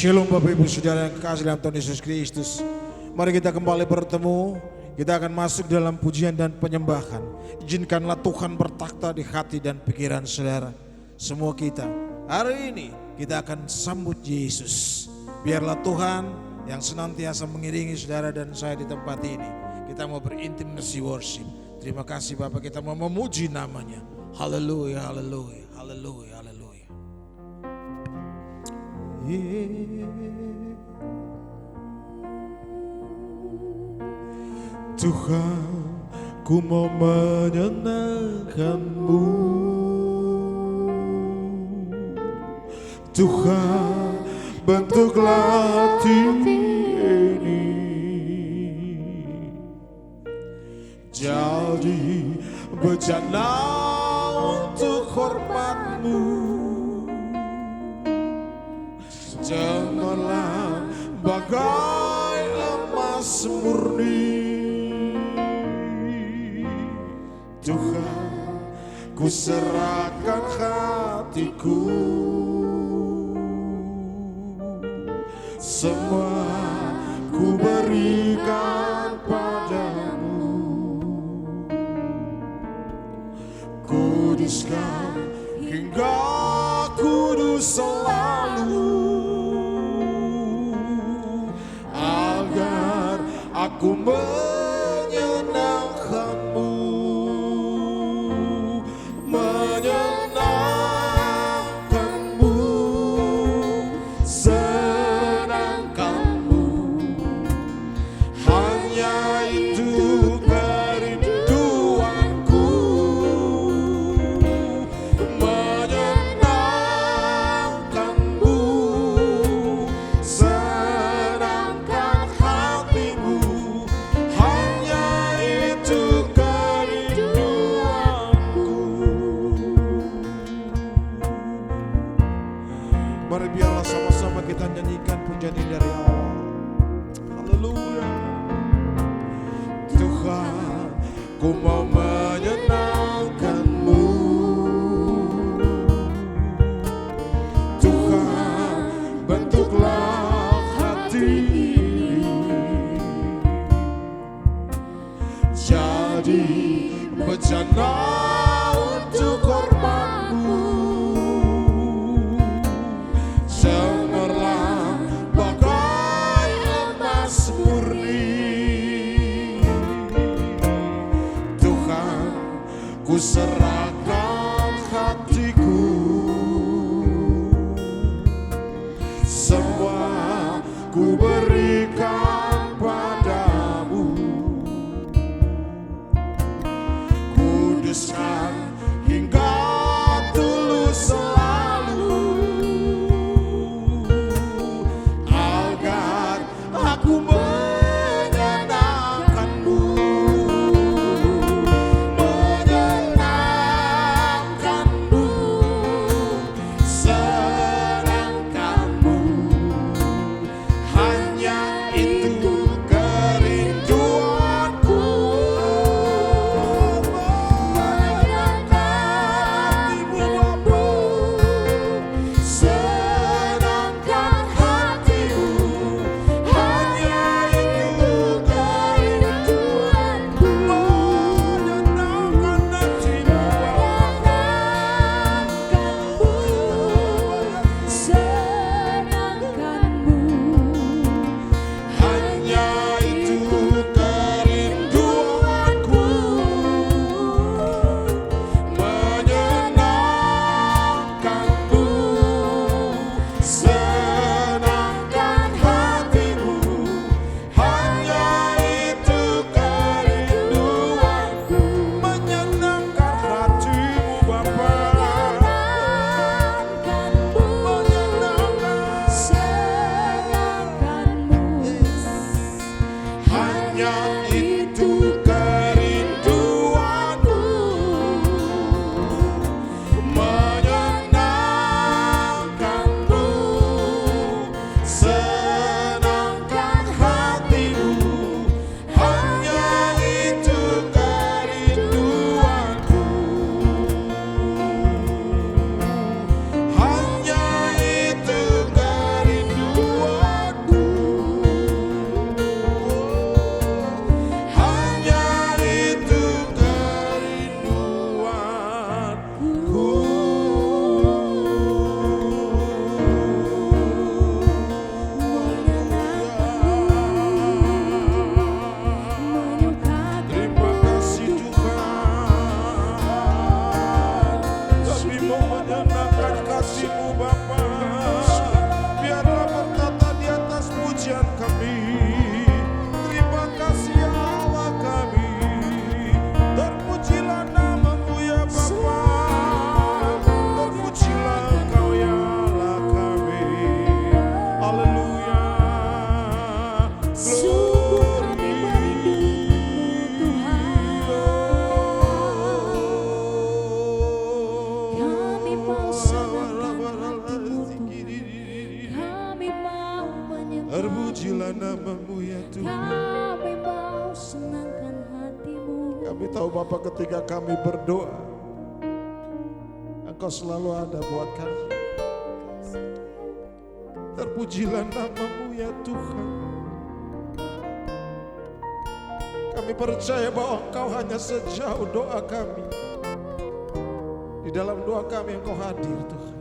Shalom Bapak Ibu Saudara yang kekasih dalam Tuhan Yesus Kristus. Mari kita kembali bertemu. Kita akan masuk dalam pujian dan penyembahan. Izinkanlah Tuhan bertakhta di hati dan pikiran saudara. Semua kita hari ini kita akan sambut Yesus. Biarlah Tuhan yang senantiasa mengiringi saudara dan saya di tempat ini. Kita mau berintimasi worship. Terima kasih Bapak, kita mau memuji namanya. Haleluya, haleluya, haleluya, haleluya. Tuhan, ku mau menyenangkanmu. Tuhan, bentuklah hati ini jadi bejana untuk hormat-Mu. Cemerlang bagai emas murni. Tuhan, ku serahkan hatiku, semua ku berikan padamu. Kuduskan hingga kudus selalu, agar aku menyenangkanmu, menyenangkanmu, senangkanmu. Hanya itu kerinduanku, menyenangkanmu, senangkan hatimu. Hanya itu kerinduanku. Mari biarlah sama-sama kita nyanyikan pujian ini dari awal. Haleluya. Tuhan, ku mau menyenangkanmu. Tuhan, bentuklah hati ini jadi bejana untuk hormat-Mu. Cemerlang bagai emas murni. Tuhan, ku serahkan hatiku, semua ku berikan padamu. Kuduskan hingga tulus selalu, agar aku menyenangkanmu, menyenangkanmu, senangkanmu. Hanya itu kerinduanku, menyenangkanmu, senangkan hatimu. Hanya itu kerinduanku, menyenangkan hatimu, hanya itu kerinduanku, menyenangkanmu, senangkan hatimu. Hanya itu kerinduanku, menyenangkan hatimu Bapa, hanya itu kerinduanku, menyenangkanmu, senangkan hatimu. Hanya itu kerinduanku, hanya itu kerinduanku. ya Tuhan. Kami mau senangkan hatimu. Kami tahu Bapa ketika kami berdoa, Engkau selalu ada buat kami. Terpujilah nama-Mu ya Tuhan. Kami percaya bahwa Engkau hanya sejauh doa kami. Di dalam doa kami Engkau hadir Tuhan.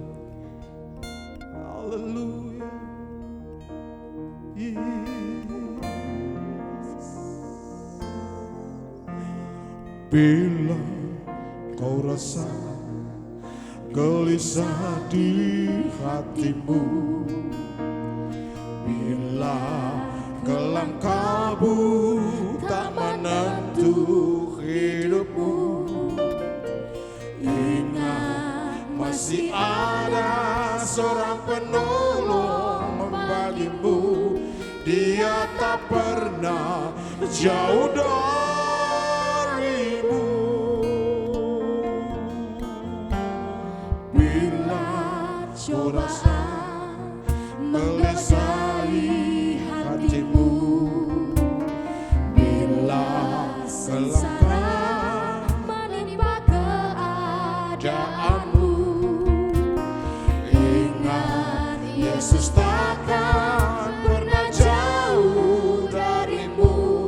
Haleluya. Bila kau rasa gelisah di hatimu, bila kelam kabut tak menentu hidupmu, ingat masih ada seorang penolong bagimu. Dia tak pernah jauh darimu. Bila cobaan menggelisahi hatimu, bila kelam menimpa keadaanmu, ingat Yesus takkan pernah jauh darimu.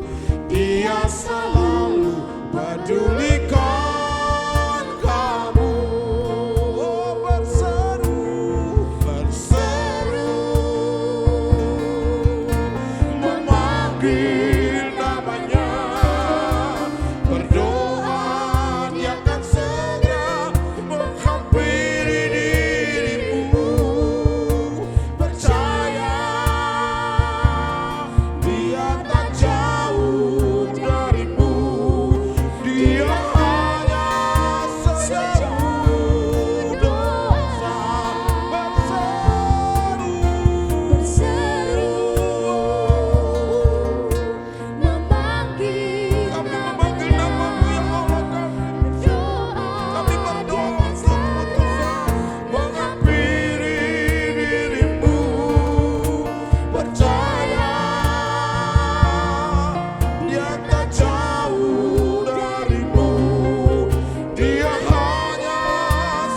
Dia selalu pedulikan kamu. Oh, berseru, berseru, memanggil namanya, berdoa Dia akan segera menghampiri dirimu. Percaya Dia tak jauh darimu. Dia hanya sejauh dosa. berseru, memanggil Kami memanggil nama-Mu ya Allah kami. Kami berdoa untuk Tuhan menghampiri dirimu. Percaya Dia tak jauh darimu. Dia hanya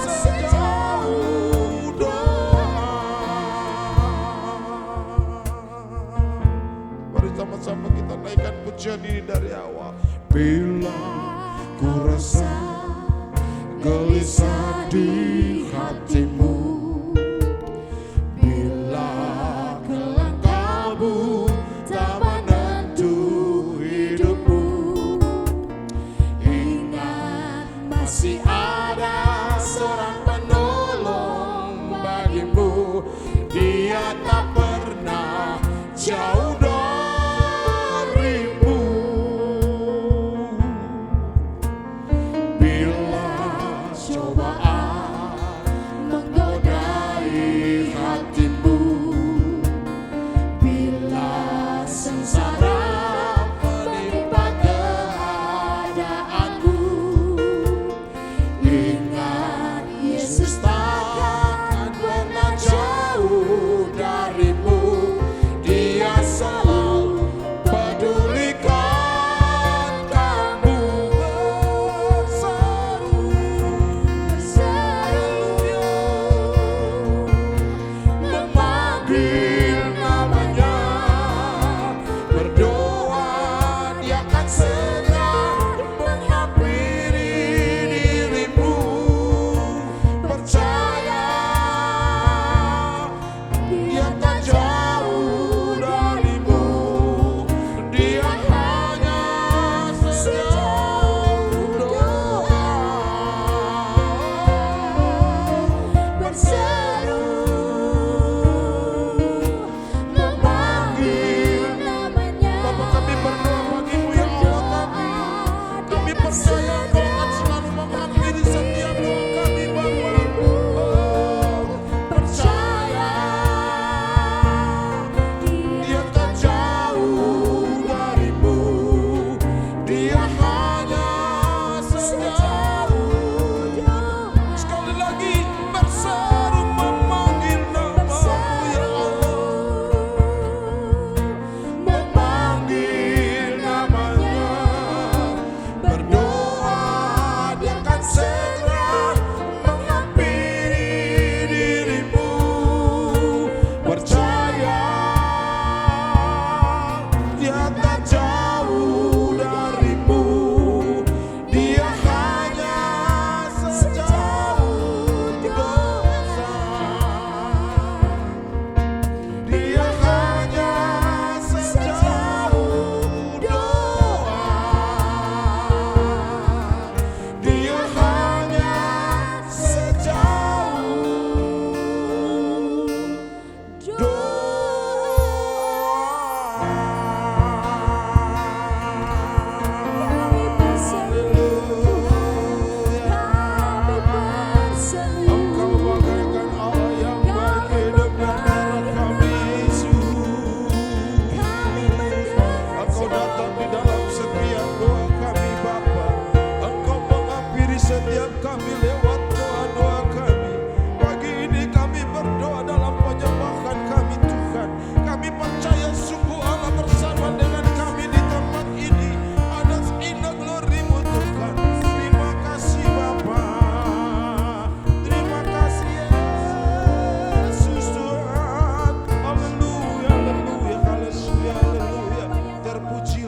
sejauh doa. Mari sama-sama kita naikkan pujian ini dari awal. Bila ku rasa gelisah di hatimu, bila kelam kabut tak menentu hidupmu, ingat masih ada seorang penolong bagimu. Dia tak pernah jauh darimu. Bila cobaan menggoda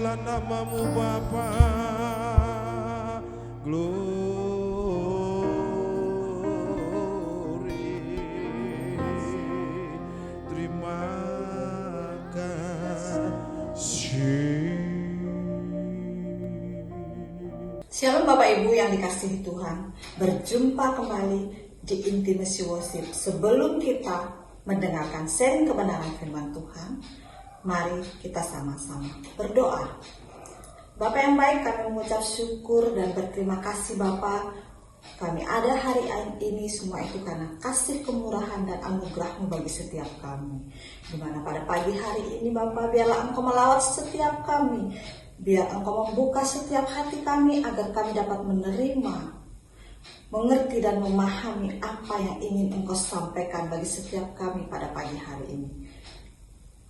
Terpujilah namamu Bapa. Glory. Terima kasih. Shalom Bapak Ibu yang dikasihi Tuhan, berjumpa kembali di Intimacy Worship. Sebelum kita mendengarkan sharing kebenaran firman Tuhan, mari kita sama-sama berdoa. Bapak yang baik, kami mengucap syukur dan berterima kasih Bapak. Kami ada hari ini semua itu karena kasih kemurahan dan anugerah-Mu bagi setiap kami. Dimana pada pagi hari ini Bapak, biarlah Engkau melawat setiap kami. Biar Engkau membuka setiap hati kami agar kami dapat menerima, mengerti dan memahami apa yang ingin Engkau sampaikan bagi setiap kami pada pagi hari ini.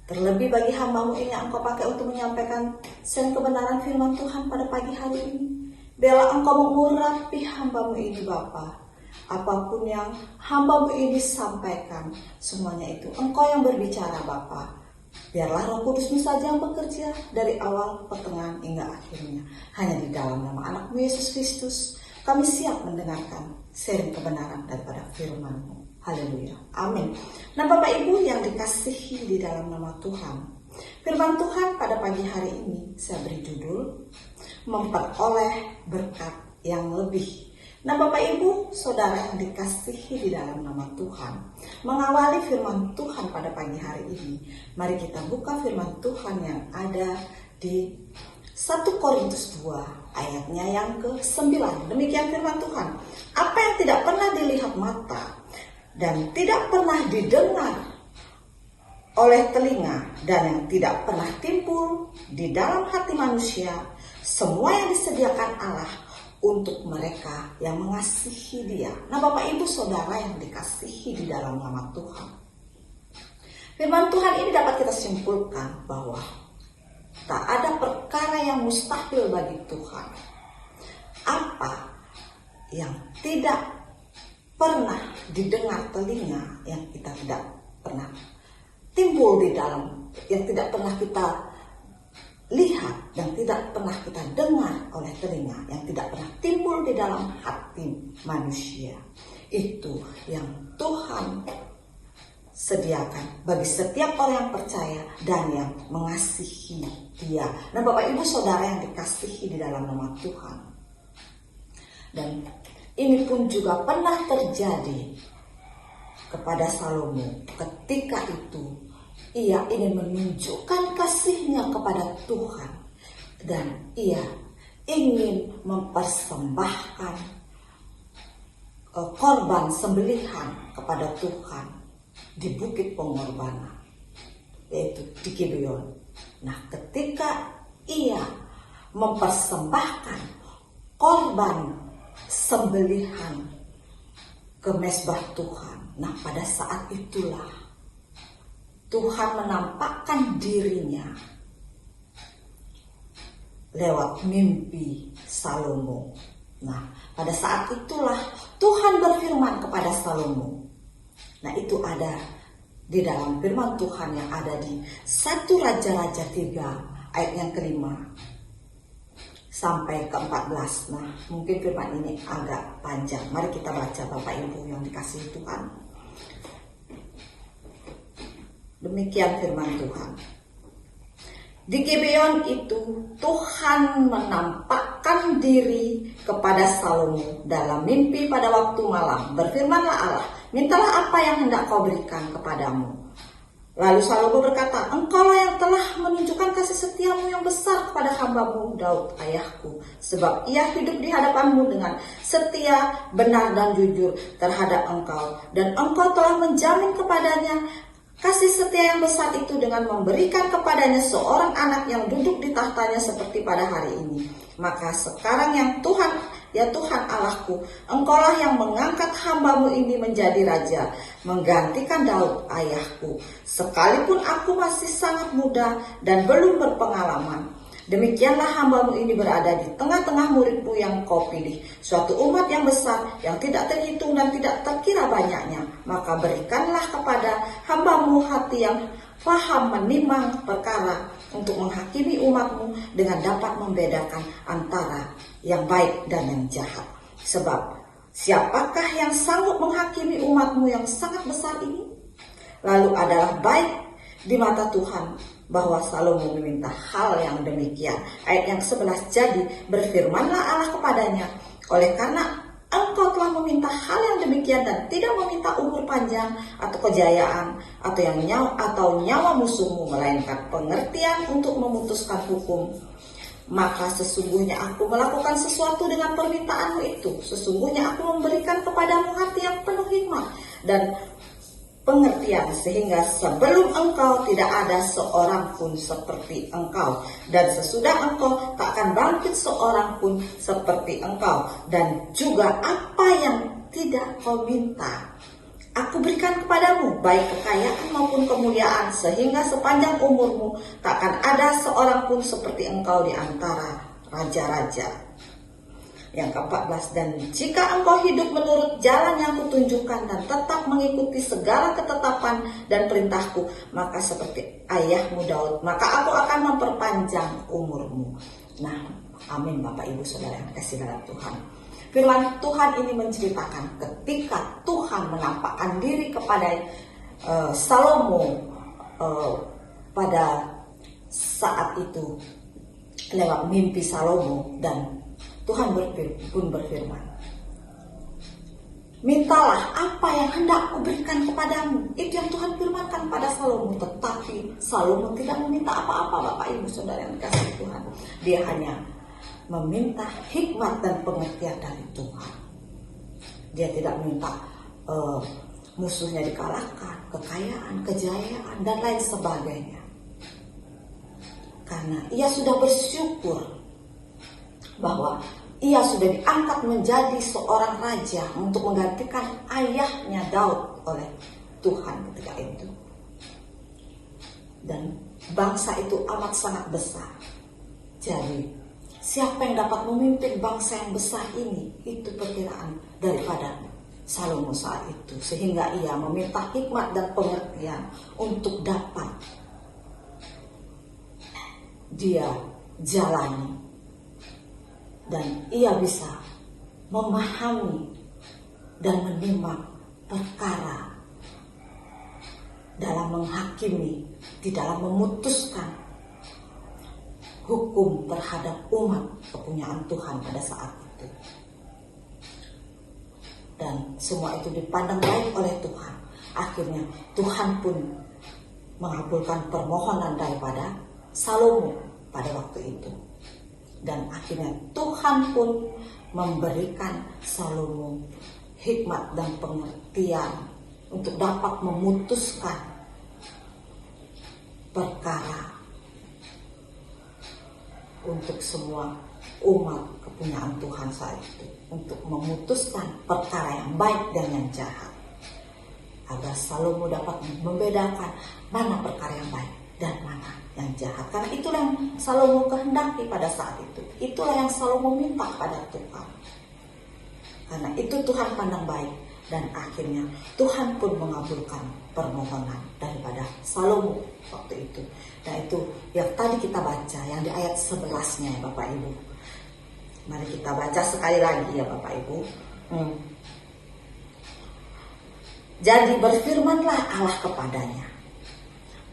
Terlebih bagi hamba-Mu ini yang Engkau pakai untuk menyampaikan sharing kebenaran firman Tuhan pada pagi hari ini. Biarlah Engkau mengurapi hamba-Mu ini Bapa. Apapun yang hamba-Mu ini sampaikan, semuanya itu Engkau yang berbicara Bapa. Biarlah Roh Kudus-Mu saja yang bekerja dari awal, pertengahan, hingga akhirnya. Hanya di dalam nama Anak-Mu Yesus Kristus, kami siap mendengarkan sharing kebenaran daripada firman-Mu. Haleluya. Amin. Nah Bapak Ibu yang dikasihi di dalam nama Tuhan, firman Tuhan pada pagi hari ini saya beri judul, memperoleh berkat yang lebih. Nah Bapak Ibu, Saudara yang dikasihi di dalam nama Tuhan, mengawali firman Tuhan pada pagi hari ini, mari kita buka firman Tuhan yang ada di 1 Korintus 2 ayatnya yang ke-9. Demikian firman Tuhan, apa yang tidak pernah dilihat mata dan tidak pernah didengar oleh telinga dan yang tidak pernah timbul di dalam hati manusia, semua yang disediakan Allah untuk mereka yang mengasihi Dia. Nah Bapak Ibu Saudara yang dikasihi di dalam nama Tuhan, firman Tuhan ini dapat kita simpulkan bahwa tak ada perkara yang mustahil bagi Tuhan. Apa yang tidak pernah didengar telinga, yang kita tidak pernah timbul di dalam, yang tidak pernah kita lihat, yang tidak pernah kita dengar oleh telinga, yang tidak pernah timbul di dalam hati manusia, itu yang Tuhan sediakan bagi setiap orang yang percaya dan yang mengasihi Dia. Nah Bapak Ibu Saudara yang dikasihi di dalam nama Tuhan, dan ini pun juga pernah terjadi kepada Salomo. Ketika itu ia ingin menunjukkan kasihnya kepada Tuhan dan ia ingin mempersembahkan korban sembelihan kepada Tuhan di bukit pengorbanan, yaitu di Gibeon. Nah, ketika ia mempersembahkan korban sembelihan ke mezbah Tuhan, nah pada saat itulah Tuhan menampakkan dirinya lewat mimpi Salomo. Nah, pada saat itulah Tuhan berfirman kepada Salomo. Nah, itu ada di dalam firman Tuhan yang ada di 1 Raja-Raja 3 ayat yang ke-5 sampai ke-14. Nah, mungkin firman ini agak panjang. Mari kita baca Bapak Ibu yang dikasihi Tuhan. Demikian firman Tuhan. Di Gibeon itu Tuhan menampakkan diri kepada Salomo dalam mimpi pada waktu malam. Berfirmanlah Allah, mintalah apa yang hendak kau berikan kepadamu. Lalu Salomo berkata, engkaulah yang telah menunjukkan kasih setiamu yang besar kepada hambamu Daud ayahku. Sebab ia hidup di hadapanmu dengan setia, benar dan jujur terhadap engkau. Dan engkau telah menjamin kepadanya kasih setia yang besar itu dengan memberikan kepadanya seorang anak yang duduk di tahtanya seperti pada hari ini. Maka sekarang yang Tuhan, ya Tuhan Allahku, engkaulah yang mengangkat hambamu ini menjadi raja, menggantikan Daud ayahku. Sekalipun aku masih sangat muda dan belum berpengalaman, demikianlah hambamu ini berada di tengah-tengah muridmu yang kau pilih, suatu umat yang besar, yang tidak terhitung dan tidak terkira banyaknya. Maka berikanlah kepada hambamu hati yang paham menimang perkara untuk menghakimi umatmu dengan dapat membedakan antara yang baik dan yang jahat. Sebab siapakah yang sanggup menghakimi umatmu yang sangat besar ini? Lalu adalah baik di mata Tuhan bahwa Salomo meminta hal yang demikian. Ayat yang 11, jadi berfirmanlah Allah kepadanya, oleh karena engkau telah meminta hal yang demikian dan tidak meminta umur panjang atau kejayaan atau nyawa musuhmu, melainkan pengertian untuk memutuskan hukum, maka sesungguhnya aku melakukan sesuatu dengan permintaanmu itu. Sesungguhnya aku memberikan kepadamu hati yang penuh hikmat dan pengertian, sehingga sebelum engkau tidak ada seorang pun seperti engkau, dan sesudah engkau tak akan bangkit seorang pun seperti engkau. Dan juga apa yang tidak kau minta aku berikan kepadamu, baik kekayaan maupun kemuliaan, sehingga sepanjang umurmu tak akan ada seorang pun seperti engkau di antara raja-raja. Yang ke-14, dan jika engkau hidup menurut jalan yang kutunjukkan dan tetap mengikuti segala ketetapan dan perintahku, maka seperti ayahmu Daud, maka aku akan memperpanjang umurmu. Nah, amin Bapak Ibu Saudara yang kasih dalam Tuhan. Firman Tuhan ini menceritakan ketika Tuhan menampakkan diri kepada Salomo pada saat itu lewat mimpi Salomo, dan Tuhan pun berfirman, mintalah apa yang hendak kuberikan kepadamu. Itu yang Tuhan firmankan pada Salomo. Tetapi Salomo tidak meminta apa-apa, Bapak Ibu Saudara yang dikasihi Tuhan. Dia hanya meminta hikmat dan pengertian dari Tuhan. Dia tidak minta musuhnya dikalahkan, kekayaan, kejayaan, dan lain sebagainya. Karena ia sudah bersyukur bahwa ia sudah diangkat menjadi seorang raja untuk menggantikan ayahnya Daud oleh Tuhan ketika itu. Dan bangsa itu amat sangat besar. Jadi siapa yang dapat memimpin bangsa yang besar ini? Itu perkiraan daripada Salomo saat itu. Sehingga ia meminta hikmat dan pengertian untuk dapat dia jalani. Dan ia bisa memahami dan menimbang perkara dalam menghakimi, di dalam memutuskan hukum terhadap umat kepunyaan Tuhan pada saat itu. Dan semua itu dipandang baik oleh Tuhan. Akhirnya Tuhan pun mengabulkan permohonan daripada Salomo pada waktu itu. Dan akhirnya Tuhan pun memberikan Salomo hikmat dan pengertian untuk dapat memutuskan perkara untuk semua umat kepunyaan Tuhan saat itu, untuk memutuskan perkara yang baik dan yang jahat, agar Salomo dapat membedakan mana perkara yang baik dan mana yang jahat. Karena itulah yang Salomo kehendaki pada saat itu. Itulah yang Salomo minta pada Tuhan. Karena itu Tuhan pandang baik. Dan akhirnya Tuhan pun mengabulkan permohonan daripada Salomo waktu itu. Dan itu yang tadi kita baca, yang di ayat 11-nya ya Bapak Ibu. Mari kita baca sekali lagi ya Bapak Ibu. Jadi berfirmanlah Allah kepadanya,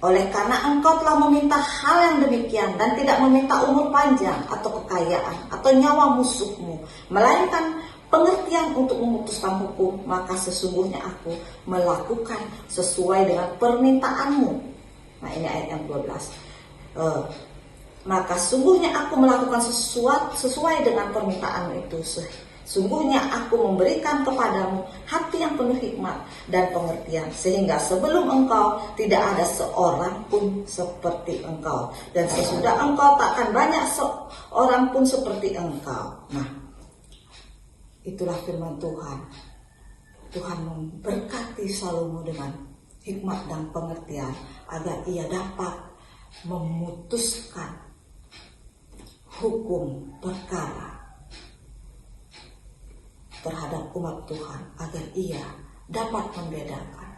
oleh karena engkau telah meminta hal yang demikian dan tidak meminta umur panjang atau kekayaan atau nyawa musuhmu, melainkan pengertian untuk memutuskan hukum, maka sesungguhnya aku melakukan sesuai dengan permintaanmu. Nah ini ayat yang 12. Maka sungguhnya aku melakukan sesuai dengan permintaanmu itu. Sungguhnya aku memberikan kepadamu hati yang penuh hikmat dan pengertian, sehingga sebelum engkau tidak ada seorang pun seperti engkau, dan sesudah engkau tak akan banyak seorang pun seperti engkau. Nah, itulah firman Tuhan. Tuhan memberkati Salomo dengan hikmat dan pengertian agar ia dapat memutuskan hukum perkara terhadap umat Tuhan, agar ia dapat membedakan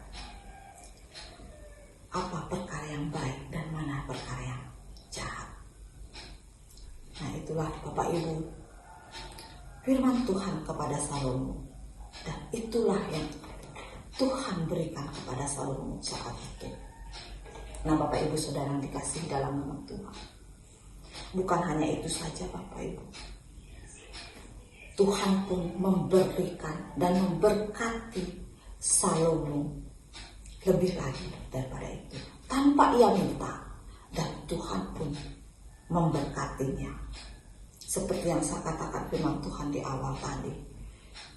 apa perkara yang baik dan mana perkara yang jahat. Nah, itulah Bapak Ibu firman Tuhan kepada Salomo, dan itulah yang Tuhan berikan kepada Salomo saat itu. Nah, Bapak Ibu Saudara yang dikasihi dalam nama Tuhan, bukan hanya itu saja Bapak Ibu, Tuhan pun memberikan dan memberkati Salomo lebih lagi daripada itu, tanpa ia minta, dan Tuhan pun memberkatinya. Seperti yang saya katakan firman Tuhan di awal tadi,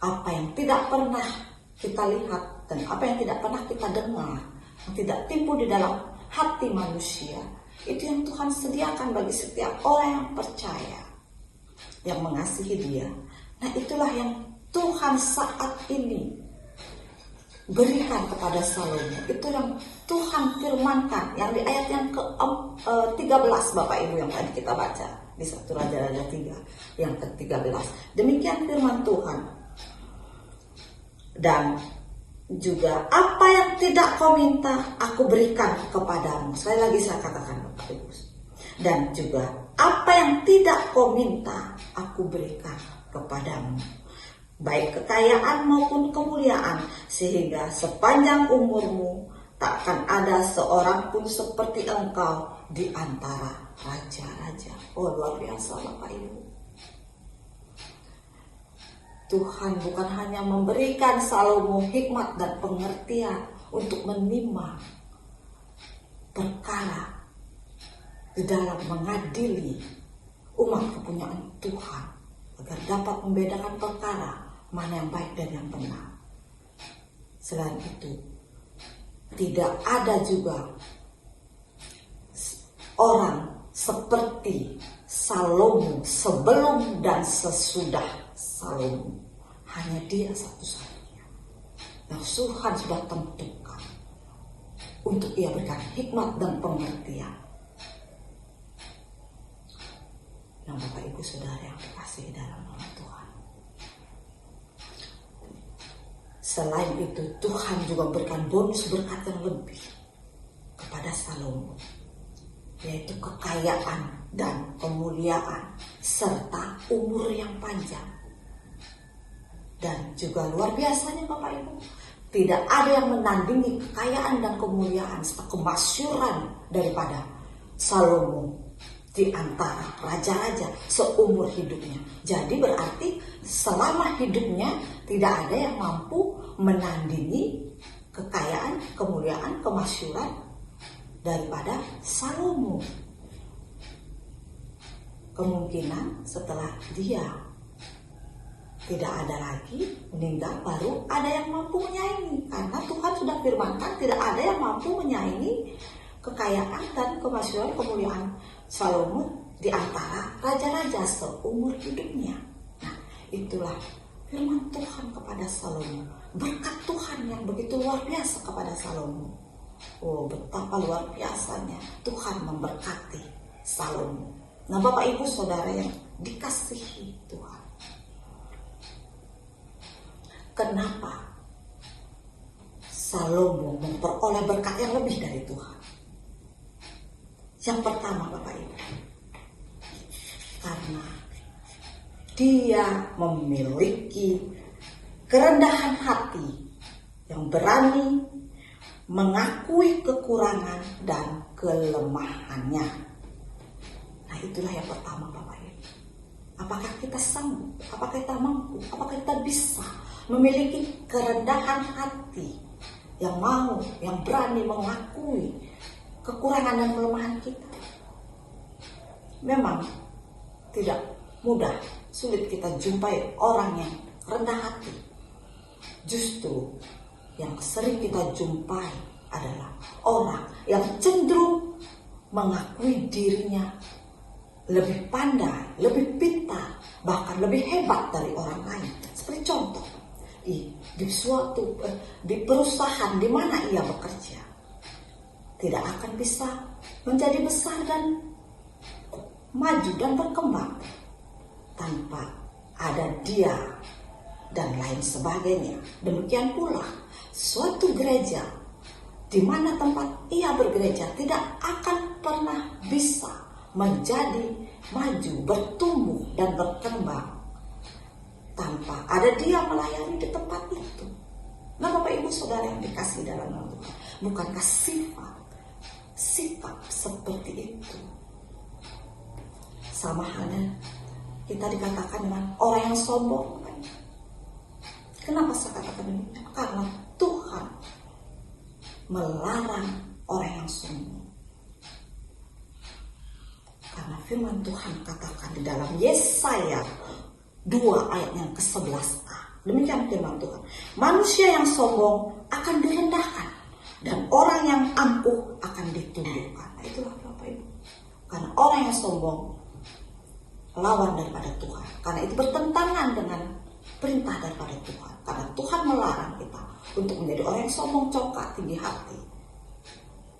apa yang tidak pernah kita lihat dan apa yang tidak pernah kita dengar, yang tidak timbul di dalam hati manusia, itu yang Tuhan sediakan bagi setiap orang yang percaya, yang mengasihi Dia. Nah, itulah yang Tuhan saat ini berikan kepada Salomo. Itu yang Tuhan firmankan, yang di ayat yang ke-13 Bapak Ibu yang tadi kita baca di 1 Raja-Raja 3 yang ke-13. Demikian firman Tuhan. Dan juga apa yang tidak kau minta aku berikan kepadamu. Sekali lagi saya katakan Bapak Ibu. Dan juga apa yang tidak kau minta aku berikan kepadamu, baik kekayaan maupun kemuliaan, sehingga sepanjang umurmu takkan ada seorang pun seperti engkau di antara raja-raja. Oh, luar biasa Bapak Ibu. Tuhan bukan hanya memberikan Salomo hikmat dan pengertian untuk menimang perkara di dalam mengadili umat kepunyaan Tuhan, agar dapat membedakan perkara mana yang baik dan yang benar. Selain itu, tidak ada juga orang seperti Salomo sebelum dan sesudah Salomo. Hanya dia satu-satunya yang Tuhan sudah tentukan untuk ia berikan hikmat dan pengertian. Yang Bapak Ibu Saudara yang dikasihi dalam nama Tuhan. Selain itu, Tuhan juga memberikan bonus berkat yang lebih kepada Salomo, yaitu kekayaan dan kemuliaan serta umur yang panjang. Dan juga luar biasanya Bapak Ibu, tidak ada yang menandingi kekayaan dan kemuliaan serta kemasyuran daripada Salomo di antara raja-raja seumur hidupnya. Jadi berarti selama hidupnya tidak ada yang mampu menandingi kekayaan, kemuliaan, kemasyuran daripada Salomo. Kemungkinan setelah dia tidak ada lagi, meninggal, baru ada yang mampu menyaingi. Karena Tuhan sudah firmankan tidak ada yang mampu menyaingi kekayaan dan kemasyuran, kemuliaan Salomo di antara raja-raja seumur hidupnya. Nah, itulah firman Tuhan kepada Salomo. Berkat Tuhan yang begitu luar biasa kepada Salomo. Oh, betapa luar biasanya Tuhan memberkati Salomo. Nah, Bapak Ibu Saudara yang dikasihi Tuhan, kenapa Salomo memperoleh berkat yang lebih dari Tuhan? Yang pertama Bapak Ibu, karena dia memiliki kerendahan hati yang berani mengakui kekurangan dan kelemahannya. Nah, itulah yang pertama Bapak Ibu. Apakah kita sanggup? Apakah kita mampu? Apakah kita bisa memiliki kerendahan hati yang mau, yang berani mengakui kekurangan dan kelemahan kita? Memang tidak mudah, sulit kita jumpai orang yang rendah hati. Justru yang sering kita jumpai adalah orang yang cenderung mengakui dirinya lebih pandai, lebih pintar, bahkan lebih hebat dari orang lain. Seperti contoh, di perusahaan di mana ia bekerja, tidak akan bisa menjadi besar dan maju dan berkembang tanpa ada dia dan lain sebagainya. Demikian pula suatu gereja di mana tempat ia bergereja tidak akan pernah bisa menjadi maju, bertumbuh dan berkembang tanpa ada dia melayani di tempat itu. Nah, Bapak Ibu Saudara yang dikasihi dalam nama Tuhan, bukankah sikap seperti itu sama halnya kita dikatakan dengan orang yang sombong? Kenapa saya katakan demikian? Karena Tuhan melarang orang yang sombong. Karena firman Tuhan katakan di dalam Yesaya 2 ayat yang ke-11a. Demikian firman Tuhan. Manusia yang sombong akan direndahkan dan orang yang angkuh akan ditundukkan. Nah, itulah Bapak Ibu. Karena orang yang sombong lawan daripada Tuhan. Karena itu bertentangan dengan perintah daripada Tuhan. Karena Tuhan melarang kita untuk menjadi orang yang sombong, congkak, tinggi hati.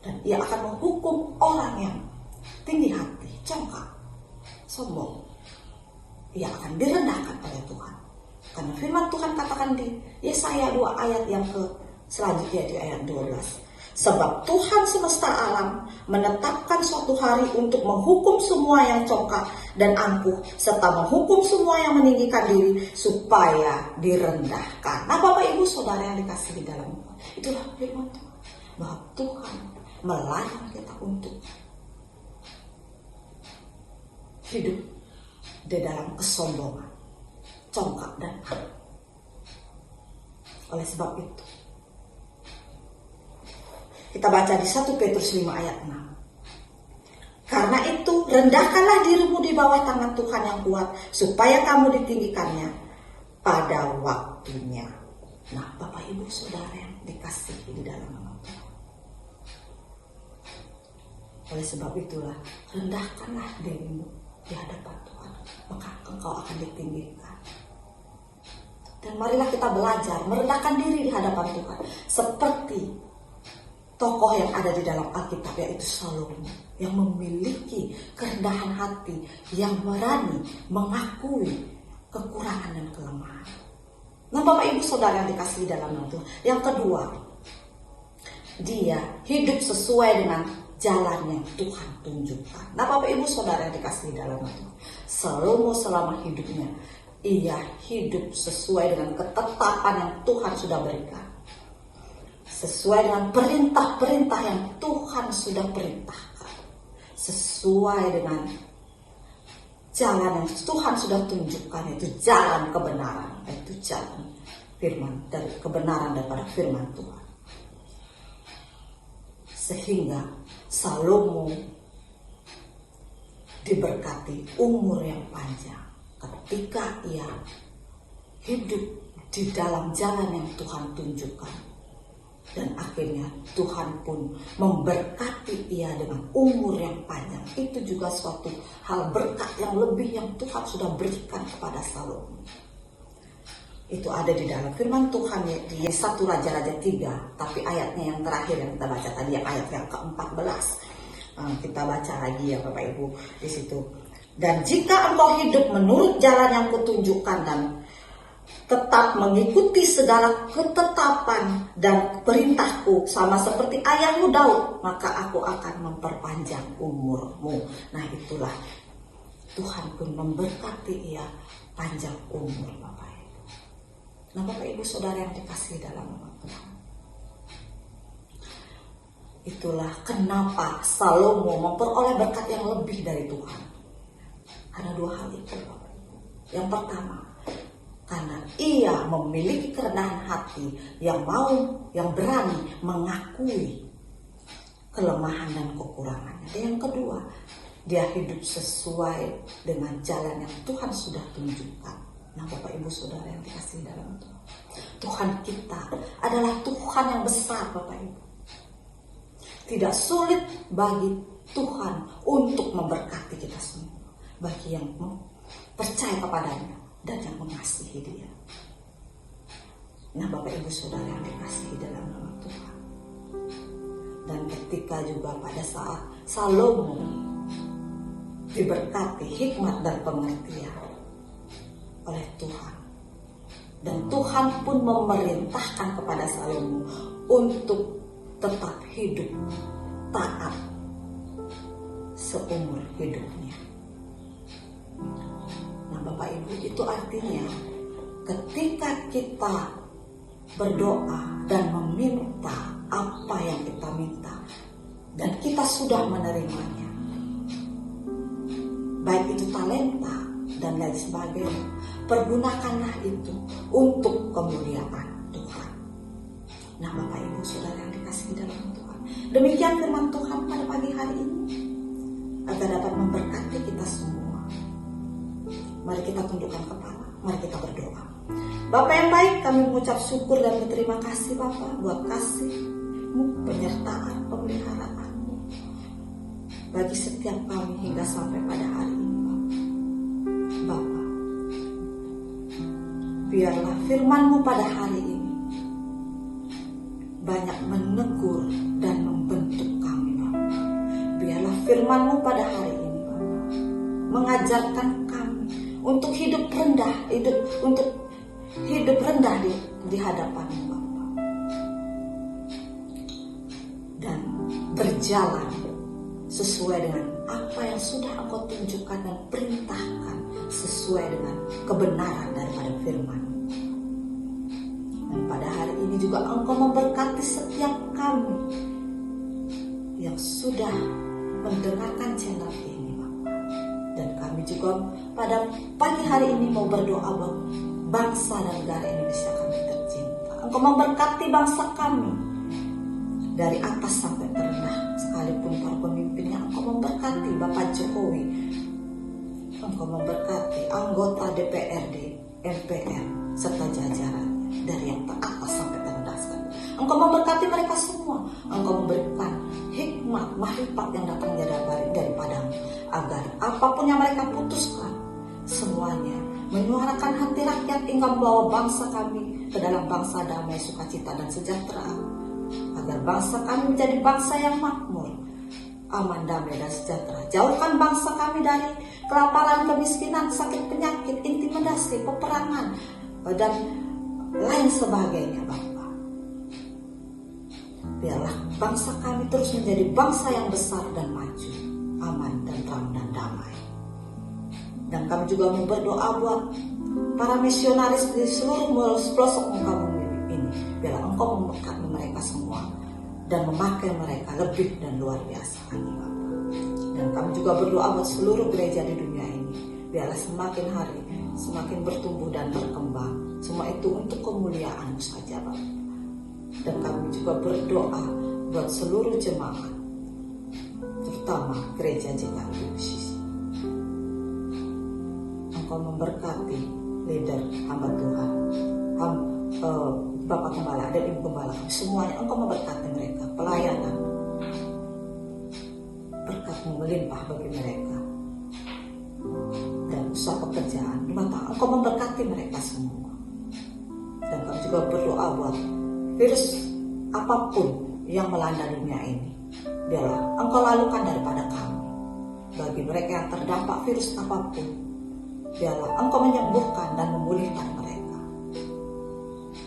Dan ia akan menghukum orang yang tinggi hati, congkak, sombong. Ia akan direndahkan oleh Tuhan. Karena firman Tuhan katakan di Yesaya 2 ayat yang selanjutnya di ayat 12. Sebab Tuhan semesta alam menetapkan suatu hari untuk menghukum semua yang congkak dan angkuh, serta menghukum semua yang meninggikan diri supaya direndahkan. Nah, Bapak Ibu Saudara yang dikasihi dalam Tuhan, itulah firman Tuhan, bahwa Tuhan melarang kita untuk hidup di dalam kesombongan, congkak dan angkuh. Oleh sebab itu, kita baca di 1 Petrus 5 ayat 6. Karena itu, rendahkanlah dirimu di bawah tangan Tuhan yang kuat, supaya kamu ditinggikannya pada waktunya. Nah, Bapak Ibu Saudara yang dikasihi di dalam nama Tuhan. Oleh sebab itulah, rendahkanlah dirimu di hadapan Tuhan, maka engkau akan ditinggikan. Dan marilah kita belajar merendahkan diri di hadapan Tuhan, seperti tokoh yang ada di dalam Alkitab, yaitu Salomo, yang memiliki kerendahan hati, yang berani mengakui kekurangan dan kelemahan. Nah, Bapak Ibu Saudara yang dikasihi dalam nama Tuhan, yang kedua, dia hidup sesuai dengan jalan yang Tuhan tunjukkan. Nah, Bapak Ibu Saudara yang dikasihi dalam nama Tuhan, Salomo selama hidupnya ia hidup sesuai dengan ketetapan yang Tuhan sudah berikan, sesuai dengan perintah-perintah yang Tuhan sudah perintahkan, sesuai dengan jalan yang Tuhan sudah tunjukkan, yaitu jalan kebenaran, yaitu jalan firman dari kebenaran daripada firman Tuhan. Sehingga Salomo diberkati umur yang panjang ketika ia hidup di dalam jalan yang Tuhan tunjukkan. Dan akhirnya Tuhan pun memberkati ia dengan umur yang panjang. Itu juga suatu hal berkat yang lebih yang Tuhan sudah berikan kepada Salomo. Itu ada di dalam firman Tuhan di 1 Raja-Raja 3. Tapi ayatnya yang terakhir yang kita baca tadi, yang ayat yang ke-14. Kita baca lagi ya Bapak Ibu di situ. Dan jika engkau hidup menurut jalan yang kutunjukkan dan tetap mengikuti segala ketetapan dan perintahku sama seperti ayahmu Daud, maka aku akan memperpanjang umurmu. Nah, itulah Tuhan pun memberkati ia panjang umur, Bapak Ibu. Nah, Bapak Ibu Saudara yang dikasihi dalam nama Tuhan, itulah kenapa Salomo memperoleh berkat yang lebih dari Tuhan. Ada dua hal itu, Bapak Ibu. Yang pertama, karena ia memiliki kerendahan hati yang berani mengakui kelemahan dan kekurangannya. Dan yang kedua, dia hidup sesuai dengan jalan yang Tuhan sudah tunjukkan. Nah, Bapak Ibu Saudara yang dikasihi dalam Tuhan, Tuhan kita adalah Tuhan yang besar, Bapak Ibu. Tidak sulit bagi Tuhan untuk memberkati kita semua, bagi yang percaya kepadanya dan yang mengasihi dia. Nah, Bapak Ibu Saudara yang dikasihi dalam nama Tuhan, dan ketika juga pada saat Salomo diberkati hikmat dan pengertian oleh Tuhan, dan Tuhan pun memerintahkan kepada Salomo untuk tetap hidup taat seumur hidupnya. Nah Bapak Ibu, itu artinya ketika kita berdoa dan meminta apa yang kita minta dan kita sudah menerimanya, baik itu talenta dan lain sebagainya, pergunakanlah itu untuk kemuliaan Tuhan. Nah Bapak Ibu Saudara yang dikasihi dalam Tuhan, demikian firman Tuhan pada pagi hari ini agar dapat memberkati kita semua. Mari kita tundukkan kepala, mari kita berdoa. Bapa yang baik, kami mengucap syukur dan berterima kasih Bapa buat kasih-Mu, penyertaan, pemeliharaan-Mu bagi setiap kami hingga sampai pada hari ini Bapa. Biarlah firman-Mu pada hari ini banyak menegur dan membentuk kami Bapa. Biarlah firman-Mu pada hari ini Bapa mengajarkan kami untuk hidup rendah, hidup rendah di hadapan-Mu Bapa, dan berjalan sesuai dengan apa yang sudah Engkau tunjukkan dan perintahkan sesuai dengan kebenaran daripada firman. Dan pada hari ini juga Engkau memberkati setiap kami yang sudah mendengarkan channel ini Bapa. Dan kami juga pada pagi hari ini mau berdoa buat bangsa dan negara Indonesia kami tercinta. Engkau memberkati bangsa kami dari atas sampai terendah, sekalipun para pemimpinnya Engkau memberkati Bapak Jokowi, Engkau memberkati anggota DPRD, MPR serta jajaran dari yang teratas sampai terendah sekali. Engkau memberkati mereka semua. Engkau memberikan hikmat, makrifat yang datang daripada-Mu, agar apapun yang mereka putuskan semuanya menyuarakan hati rakyat hingga membawa bangsa kami ke dalam bangsa damai, sukacita dan sejahtera, agar bangsa kami menjadi bangsa yang makmur, aman, damai dan sejahtera. Jauhkan bangsa kami dari kelaparan, kemiskinan, sakit penyakit, intimidasi, peperangan dan lain sebagainya Bapa. Biarlah bangsa kami terus menjadi bangsa yang besar dan maju, aman, tentram dan damai. Dan kami juga mau berdoa buat para misionaris di seluruh pelosok muka bumi ini. Biarlah Engkau memberkati mereka semua dan memakai mereka lebih dan luar biasa lagi Bapa. Dan kami juga berdoa buat seluruh gereja di dunia ini. Biarlah semakin hari semakin bertumbuh dan berkembang. Semua itu untuk kemuliaan-Mu saja Bapa. Dan kami juga berdoa buat seluruh jemaat, terutama gereja JKT Sisi. Engkau memberkati leader hamba Tuhan, Bapak Gembala dan Ibu Gembala, semuanya Engkau memberkati mereka, pelayanan berkat-Mu melimpah bagi mereka, dan usaha pekerjaan rumah tangga Engkau memberkati mereka semua. Dan kami juga berdoa buat virus apapun yang melanda dunia ini, biarlah Engkau lalukan daripada kami. Bagi mereka yang terdampak virus apapun, biarlah Engkau menyembuhkan dan memulihkan mereka.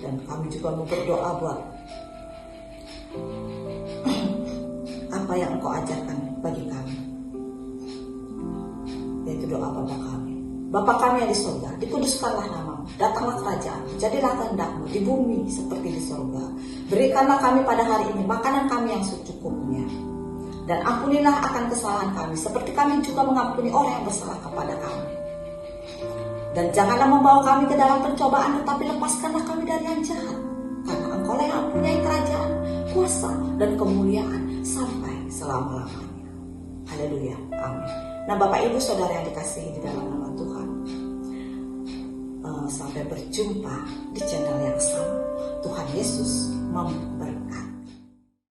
Dan kami juga mau berdoa buat apa yang Engkau ajarkan bagi kami, yaitu doa Bapa kami. Bapa kami yang di surga, dikuduskanlah nama-Mu, datanglah kerajaan, jadilah kehendak-Mu di bumi seperti di surga. Berikanlah kami pada hari ini makanan kami yang secukupnya, dan ampunilah akan kesalahan kami seperti kami juga mengampuni orang yang bersalah kepada kami. Dan janganlah membawa kami ke dalam pencobaan, tetapi lepaskanlah kami dari yang jahat, karena Engkau-lah yang mempunyai kerajaan, kuasa dan kemuliaan sampai selama-lamanya. Haleluya, amin. Nah Bapak Ibu Saudara yang dikasihi di dalam nama Tuhan, sampai berjumpa di channel yang sama. Tuhan Yesus memberkati.